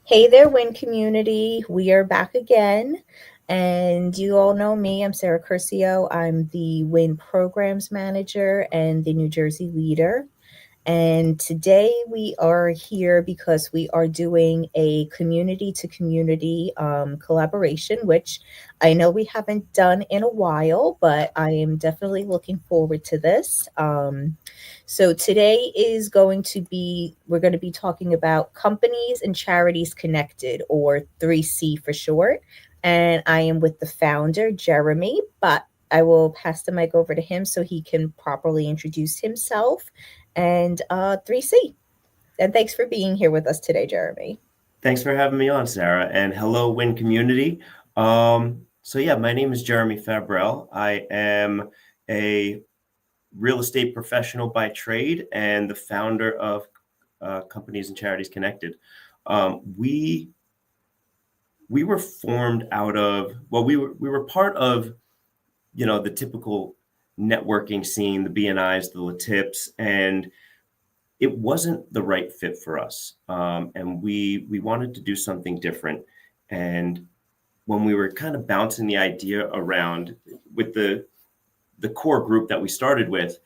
Hey there, WIN community. We are back again. And you all know me. I'm Sarah Curcio. I'm the WIN programs manager and the New Jersey leader. And today we are here because we are doing a community to community collaboration, which I know we haven't done in a while, but I am definitely looking forward to this. So today is going to be, we're going to be talking about companies and charities connected, or 3C for short. And I am with the founder, Jeremy, but I will pass the mic over to him so he can properly introduce himself and 3C. And thanks for being here with us today, Jeremy. Thanks for having me on, Sarah, and hello, WIN community. My name is Jeremy Fabrel. I am a real estate professional by trade and the founder of Companies and Charities Connected. We were formed out of we were part of the typical networking scene, the BNIs, the Latips, and it wasn't the right fit for us. And we wanted to do something different. And when we were kind of bouncing the idea around with the core group that we started with,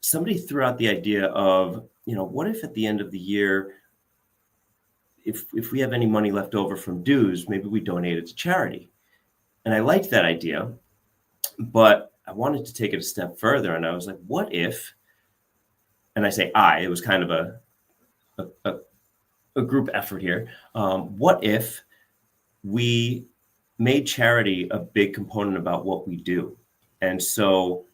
somebody threw out the idea of, what if at the end of the year, if we have any money left over from dues, maybe we donate it to charity. And I liked that idea, but I wanted to take it a step further. And I was like, what if, and I say it was kind of a group effort here. What if we made charity a big component about what we do? And so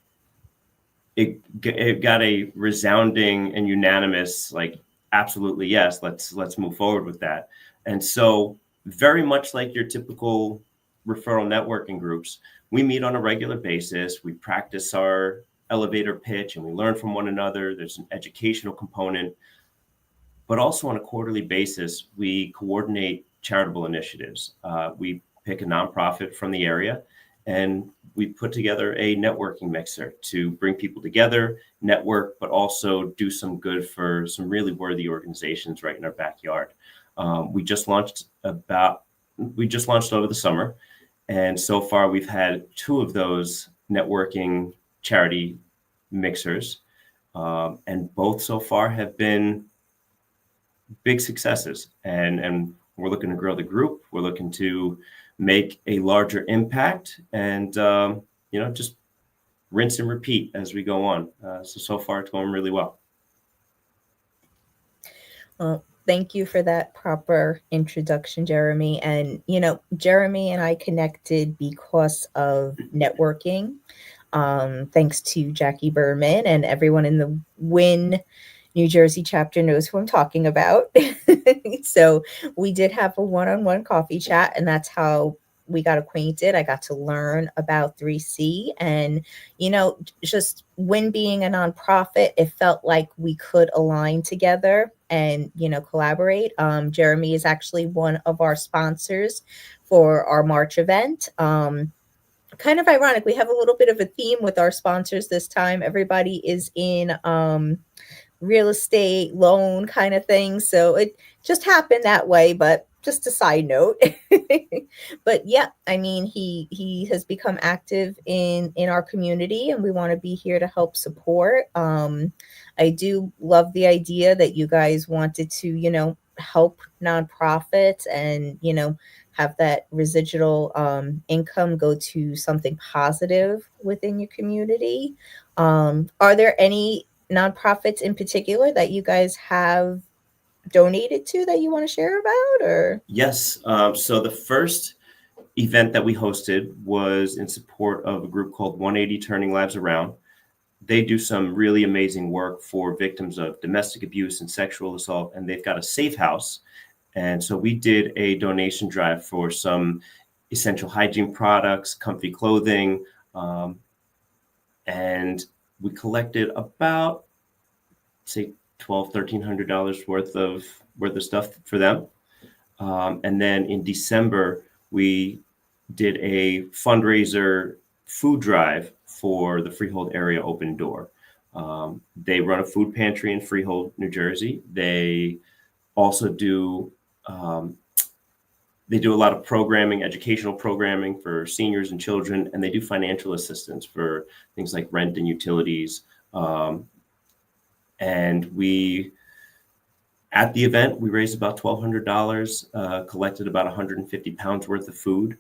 it got a resounding and unanimous, like, absolutely, yes, let's move forward with that. And so very much like your typical referral networking groups, we meet on a regular basis. We practice our elevator pitch and we learn from one another. There's an educational component, but also on a quarterly basis, we coordinate charitable initiatives. We pick a nonprofit from the area and we put together a networking mixer to bring people together, network, but also do some good for some really worthy organizations right in our backyard. We just launched over the summer, and so far we've had two of those networking charity mixers, and both so far have been big successes. And we're looking to grow the group. We're looking to make a larger impact, and just rinse and repeat as we go on. So far it's going really well. Well, thank you for that proper introduction, Jeremy. And, Jeremy and I connected because of networking. Thanks to Jackie Berman, and everyone in the WIN New Jersey chapter knows who I'm talking about. So we did have a one-on-one coffee chat, and that's how we got acquainted. I got to learn about 3C, and just WIN being a nonprofit, it felt like we could align together and collaborate. Jeremy is actually one of our sponsors for our March event. Kind of ironic, we have a little bit of a theme with our sponsors this time. Everybody is in real estate loan kind of thing, so it just happened that way, but just a side note. But yeah, I mean, he has become active in our community, and we want to be here to help support. I do love the idea that you guys wanted to help nonprofits and have that residual income go to something positive within your community. Are there any nonprofits in particular that you guys have donated to that you want to share about? Or Yes. So the first event that we hosted was in support of a group called 180 Turning Lives Around. They do some really amazing work for victims of domestic abuse and sexual assault, and they've got a safe house. And so we did a donation drive for some essential hygiene products, comfy clothing, and we collected about, say, $1,200-$1,300 worth of stuff for them. And then in December, we did a fundraiser food drive for the Freehold Area Open Door. They run a food pantry in Freehold, New Jersey. They also do They do a lot of programming, educational programming for seniors and children, and they do financial assistance for things like rent and utilities. And at the event, we raised about $1,200, collected about 150 pounds worth of food.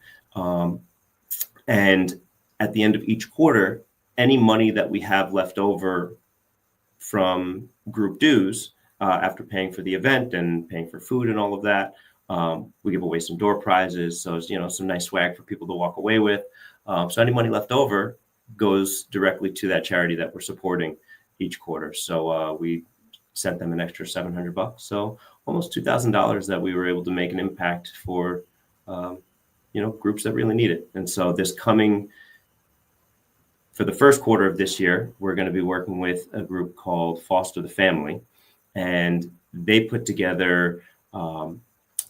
And at the end of each quarter, any money that we have left over from group dues, after paying for the event and paying for food and all of that, we give away some door prizes. So it's, some nice swag for people to walk away with. So any money left over goes directly to that charity that we're supporting each quarter. So we sent them an extra $700. So almost $2,000 that we were able to make an impact for, groups that really need it. And so for the first quarter of this year, we're going to be working with a group called Foster the Family, and they put together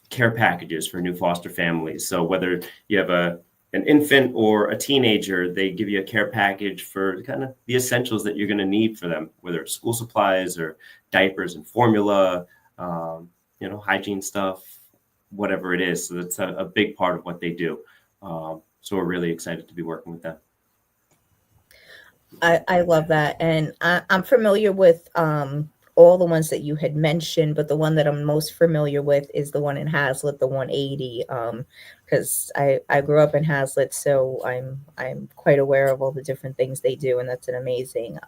care packages for new foster families. So whether you have an infant or a teenager, they give you a care package for kind of the essentials that you're going to need for them, whether it's school supplies or diapers and formula, hygiene stuff, whatever it is. So that's a big part of what they do. So we're really excited to be working with them. I love that. And I'm familiar with all the ones that you had mentioned, but the one that I'm most familiar with is the one in Hazlet, the 180, because I grew up in Hazlet, so I'm quite aware of all the different things they do, and that's an amazing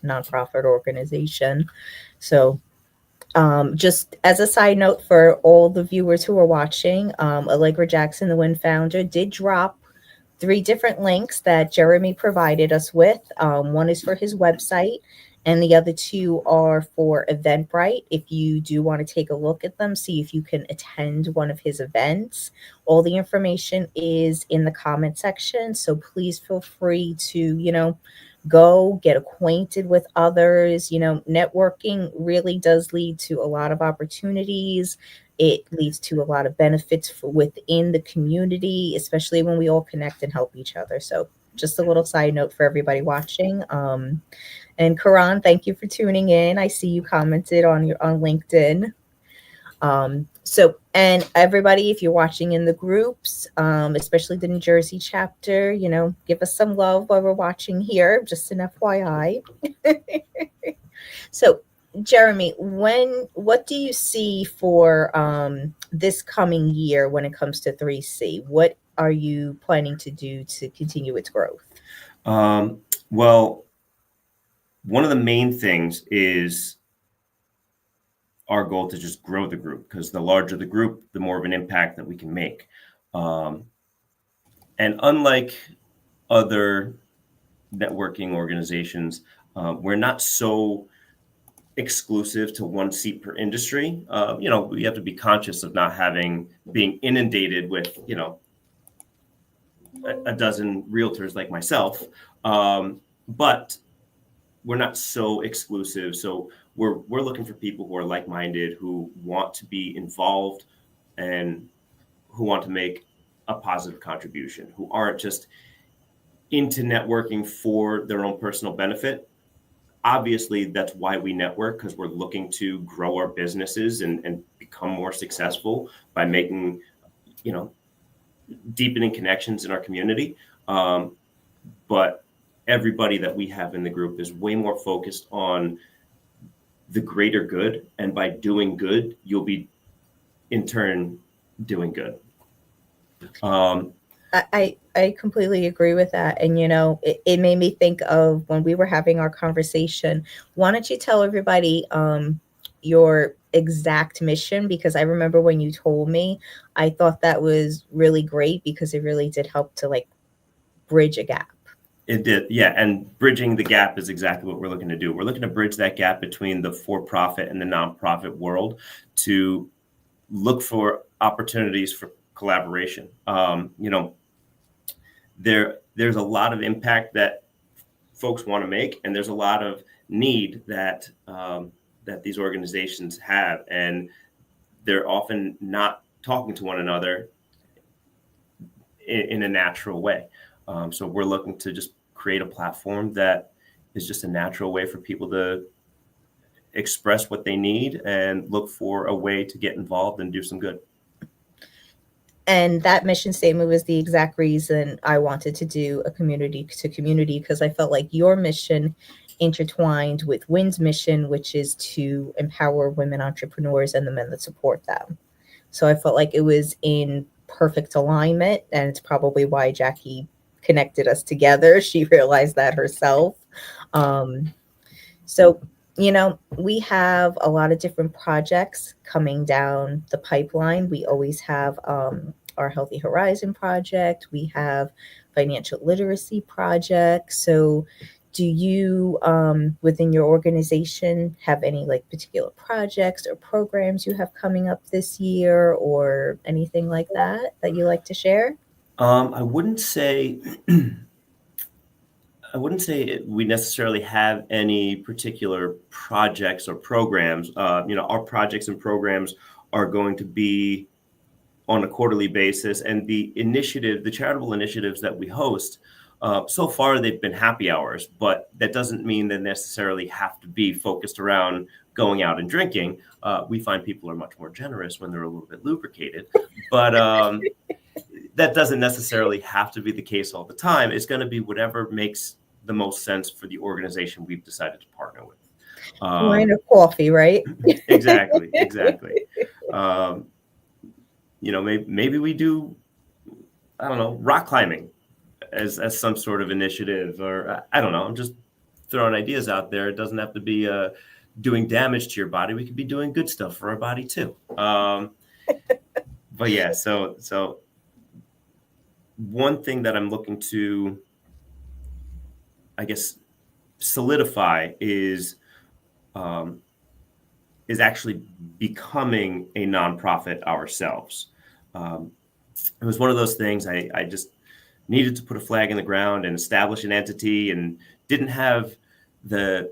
nonprofit organization. So just as a side note for all the viewers who are watching, Allegra Jackson, the WIN founder, did drop 3 different links that Jeremy provided us with. One is for his website, and the other 2 are for Eventbrite. If you do want to take a look at them, see if you can attend one of his events. All the information is in the comment section, so please feel free to, go get acquainted with others. Networking really does lead to a lot of opportunities. It leads to a lot of benefits within the community, especially when we all connect and help each other. So just a little side note for everybody watching. And Karan, thank you for tuning in. I see you commented on LinkedIn. And everybody, if you're watching in the groups, especially the New Jersey chapter, give us some love while we're watching here, just an FYI. So, Jeremy, what do you see for this coming year when it comes to 3C? What are you planning to do to continue its growth? Well, one of the main things is our goal to just grow the group, because the larger the group, the more of an impact that we can make. And unlike other networking organizations, we're not so exclusive to one seat per industry. We have to be conscious of not being inundated with, a dozen realtors like myself. But we're not so exclusive. So we're looking for people who are like-minded, who want to be involved and who want to make a positive contribution, who aren't just into networking for their own personal benefit. Obviously, that's why we network, because we're looking to grow our businesses and become more successful by making, deepening connections in our community. But everybody that we have in the group is way more focused on the greater good. And by doing good, you'll be in turn doing good. I completely agree with that. And, it made me think of when we were having our conversation. Why don't you tell everybody your exact mission? Because I remember when you told me, I thought that was really great, because it really did help to bridge a gap. It did. Yeah. And bridging the gap is exactly what we're looking to do. We're looking to bridge that gap between the for-profit and the nonprofit world to look for opportunities for collaboration. There's a lot of impact that folks want to make, and there's a lot of need that these organizations have, and they're often not talking to one another in a natural way. So we're looking to just create a platform that is just a natural way for people to express what they need and look for a way to get involved and do some good. And that mission statement was the exact reason I wanted to do a community to community, because I felt like your mission intertwined with W.I.N's mission, which is to empower women entrepreneurs and the men that support them. So I felt like it was in perfect alignment, and it's probably why Jackie connected us together. She realized that herself. Um, so, we have a lot of different projects coming down the pipeline. We always have our Healthy Horizon project, we have financial literacy projects. So, do you, within your organization, have any like particular projects or programs you have coming up this year or anything like that you like to share? I wouldn't say we necessarily have any particular projects or programs. Our projects and programs are going to be on a quarterly basis, and the charitable initiatives that we host, so far they've been happy hours, but that doesn't mean they necessarily have to be focused around going out and drinking. We find people are much more generous when they're a little bit lubricated, but that doesn't necessarily have to be the case all the time. It's going to be whatever makes the most sense for the organization we've decided to partner with. Wine or coffee, right? Exactly. Maybe we do, I don't know, rock climbing as some sort of initiative, or I don't know. I'm just throwing ideas out there. It doesn't have to be doing damage to your body. We could be doing good stuff for our body too. But yeah, so one thing that I'm looking to, I guess, solidify is actually becoming a nonprofit ourselves. It was one of those things I just needed to put a flag in the ground and establish an entity, and didn't have the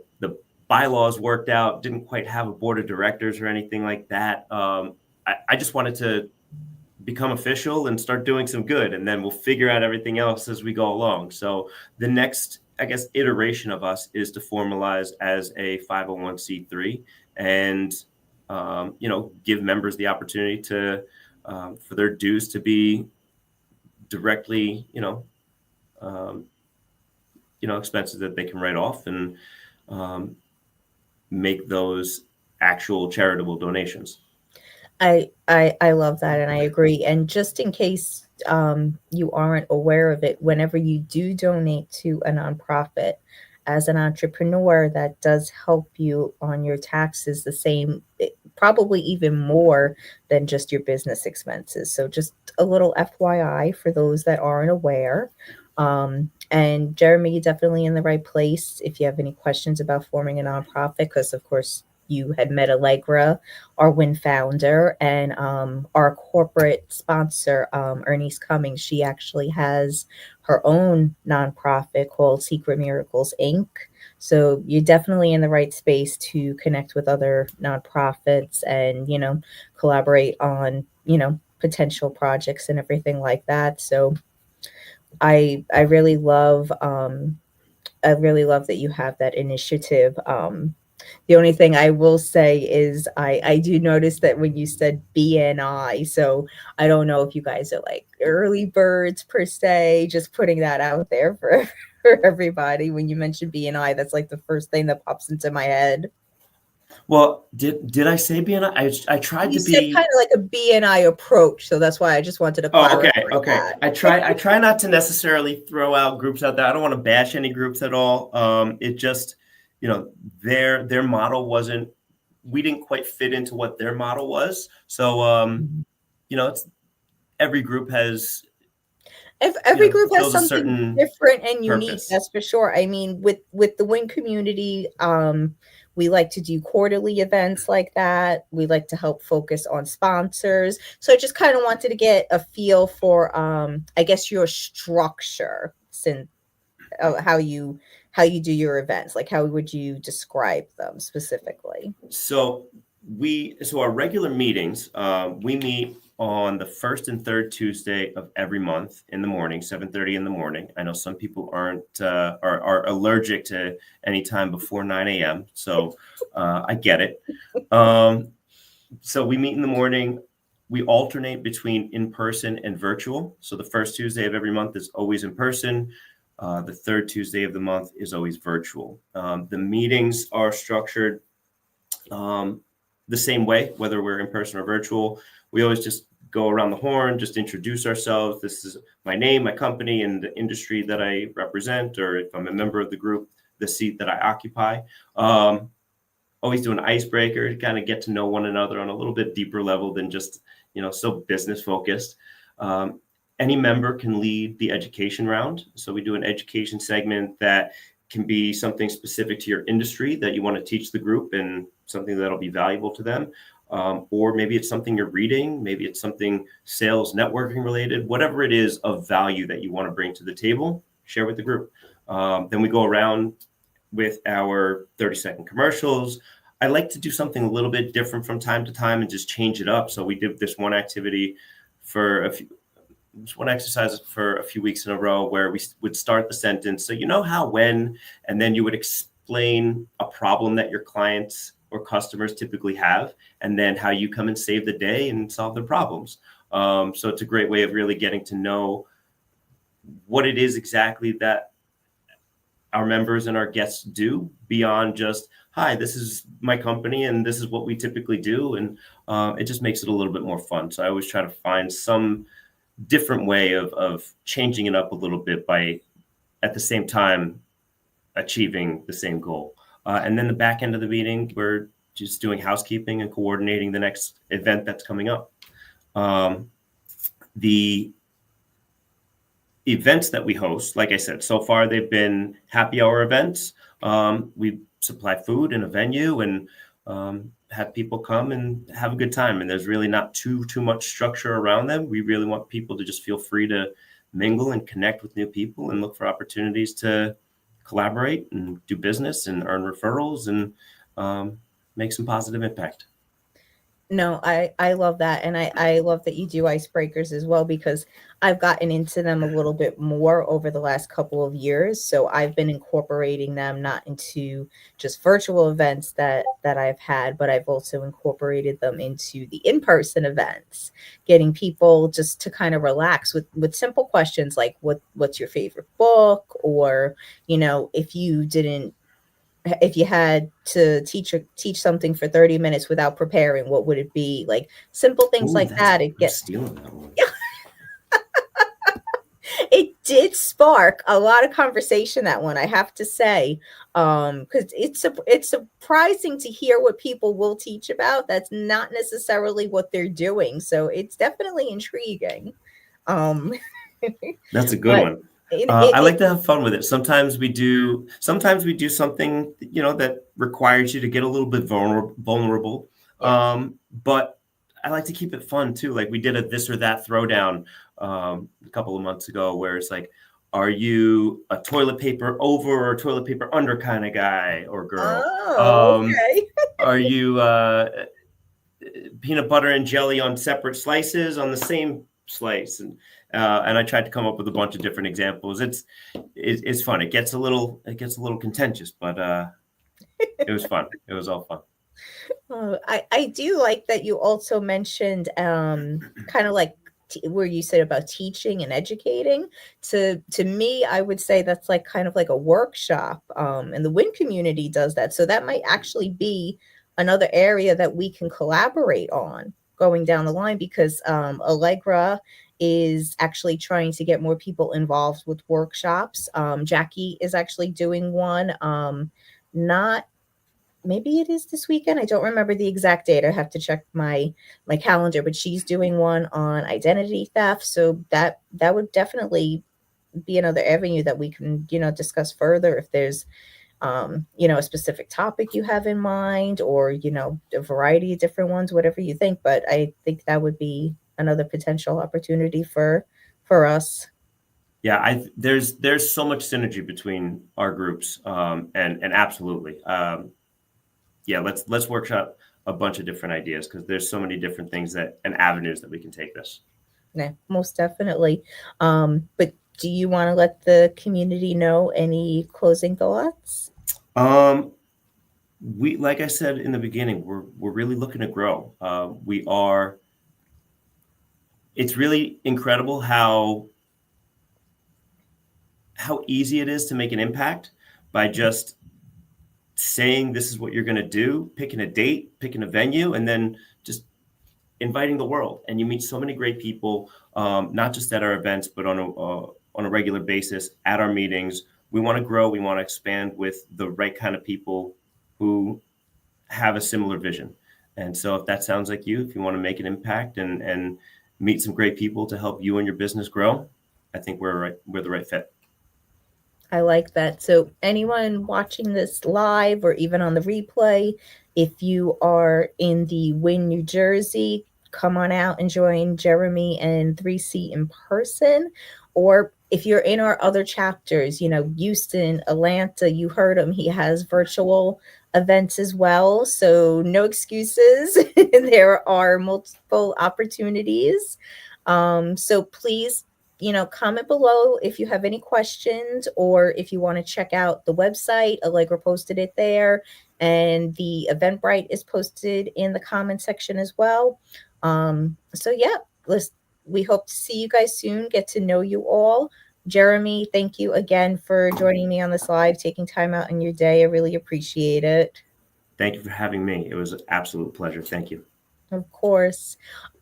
bylaws worked out, didn't quite have a board of directors or anything like that. I just wanted to become official and start doing some good, and then we'll figure out everything else as we go along. So the next, I guess, iteration of us is to formalize as a 501c3 and give members the opportunity to for their dues to be directly expenses that they can write off, and make those actual charitable donations. I love that, and I agree. And just in case you aren't aware of it, whenever you do donate to a nonprofit, as an entrepreneur, that does help you on your taxes the same, probably even more than just your business expenses. So just a little FYI for those that aren't aware. And Jeremy, you're definitely in the right place if you have any questions about forming a nonprofit, because of course you had met Allegra, our W.I.N founder, and our corporate sponsor, Ernice Cummings. She actually has her own nonprofit called Secret Miracles Inc. So you're definitely in the right space to connect with other nonprofits and, collaborate on, potential projects and everything like that. So I really love that you have that initiative. The only thing I will say is I do notice that when you said BNI, so I don't know if you guys are like early birds per se, just putting that out there for for everybody. When you mentioned BNI, that's like the first thing that pops into my head. Well, did I say BNI? I tried You to said be. kind of like a BNI approach, so that's why I just wanted to Oh, clarify okay. that. I try not to necessarily throw out groups out there. I don't want to bash any groups at all. It just, their model wasn't. We didn't quite fit into what their model was. So, it's every group has, If every group has fills a something certain different and unique, purpose. that's for sure. I mean, with the W.I.N community, we like to do quarterly events like that. We like to help focus on sponsors. So I just kind of wanted to get a feel for, I guess, your structure, since how you do your events. Like, how would you describe them specifically? So our regular meetings, we meet on the first and third Tuesday of every month in the morning, 7:30 in the morning. I know some people are allergic to any time before 9 a.m. So I get it. So we meet in the morning. We alternate between in-person and virtual. So the first Tuesday of every month is always in person. The third Tuesday of the month is always virtual. The meetings are structured the same way, whether we're in person or virtual. We always just go around the horn, just introduce ourselves. This is my name, my company, and the industry that I represent, or if I'm a member of the group, the seat that I occupy. Always do an icebreaker to kind of get to know one another on a little bit deeper level than just, so business focused. Any member can lead the education round. So we do an education segment that can be something specific to your industry that you want to teach the group and something that'll be valuable to them. Or maybe it's something you're reading, maybe it's something sales, networking related, whatever it is of value that you want to bring to the table, share with the group. Then we go around with our 30-second commercials. I like to do something a little bit different from time to time and just change it up. So we did this one activity one exercise for a few weeks in a row where we would start the sentence. So how, when, and then you would explain a problem that your clients or customers typically have, and then how you come and save the day and solve their problems. So it's a great way of really getting to know what it is exactly that our members and our guests do beyond just, hi, this is my company and this is what we typically do. And it just makes it a little bit more fun. So I always try to find some different way of changing it up a little bit by at the same time achieving the same goal. And then the back end of the meeting, we're just doing housekeeping and coordinating the next event that's coming up. The events that we host, like I said, so far they've been happy hour events. We supply food in a venue and have people come and have a good time. And there's really not too much structure around them. We really want people to just feel free to mingle and connect with new people and look for opportunities to collaborate and do business and earn referrals and make some positive impact. No, I love that. And I love that you do icebreakers as well, because I've gotten into them a little bit more over the last couple of years. So I've been incorporating them not into just virtual events that I've had, but I've also incorporated them into the in-person events, getting people just to kind of relax with simple questions like what's your favorite book, or if you had to teach something for 30 minutes without preparing, what would it be? Like simple things Ooh, like that. I'm stealing that one. It did spark a lot of conversation, that one, I have to say. Because it's surprising to hear what people will teach about. That's not necessarily what they're doing. So it's definitely intriguing. Um That's a good but one. it, I it, like to have fun with it. Sometimes we do something, that requires you to get a little bit vulnerable. yes. But I like to keep it fun too. Like we did a this or that throwdown a couple of months ago where it's like, are you a toilet paper over or toilet paper under kind of guy or girl? Oh, okay. Are you peanut butter and jelly on separate slices on the same slice? And I tried to come up with a bunch of different examples. It's fun. It gets a little contentious, but it was fun. It was all fun. I do like that you also mentioned kind of like where you said about teaching and educating. To me, I would say that's like kind of like a workshop, and the WIN community does that. So that might actually be another area that we can collaborate on going down the line, because Allegra is actually trying to get more people involved with workshops. Jackie is actually doing one. Not Maybe it is this weekend. I don't remember the exact date. I have to check my calendar, but she's doing one on identity theft. So that would definitely be another avenue that we can, discuss further if there's a specific topic you have in mind, or, a variety of different ones, whatever you think. But I think that would be another potential opportunity for us. Yeah, there's so much synergy between our groups, and absolutely, yeah. Let's workshop a bunch of different ideas, because there's so many different things that and avenues that we can take this. Yeah, most definitely. But do you want to let the community know any closing thoughts? We, like I said in the beginning, we're really looking to grow. We are. It's really incredible how easy it is to make an impact by just saying this is what you're going to do, picking a date, picking a venue, and then just inviting the world. And you meet so many great people, not just at our events, but on a regular basis at our meetings. We want to grow. We want to expand with the right kind of people who have a similar vision. And so if that sounds like you, if you want to make an impact and meet some great people to help you and your business grow, I think we're the right fit. I like that. So, anyone watching this live or even on the replay, if you are in the W.I.N, New Jersey, come on out and join Jeremy and 3C in person. Or if you're in our other chapters, Houston, Atlanta, you heard him, he has virtual events as well. So, no excuses. There are multiple opportunities. So, please comment below if you have any questions or if you want to check out the website. Allegra posted it there, and the Eventbrite is posted in the comment section as well. So yeah, we hope to see you guys soon, get to know you all. Jeremy, thank you again for joining me on this live, taking time out in your day. I really appreciate it. Thank you for having me. It was an absolute pleasure. Thank you. Of course.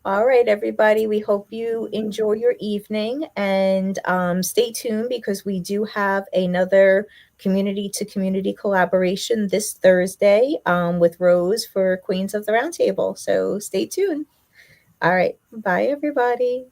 All right, everybody. We hope you enjoy your evening and stay tuned because we do have another community to community collaboration this Thursday with Rose for Queens of the Roundtable. So stay tuned. All right. Bye, everybody.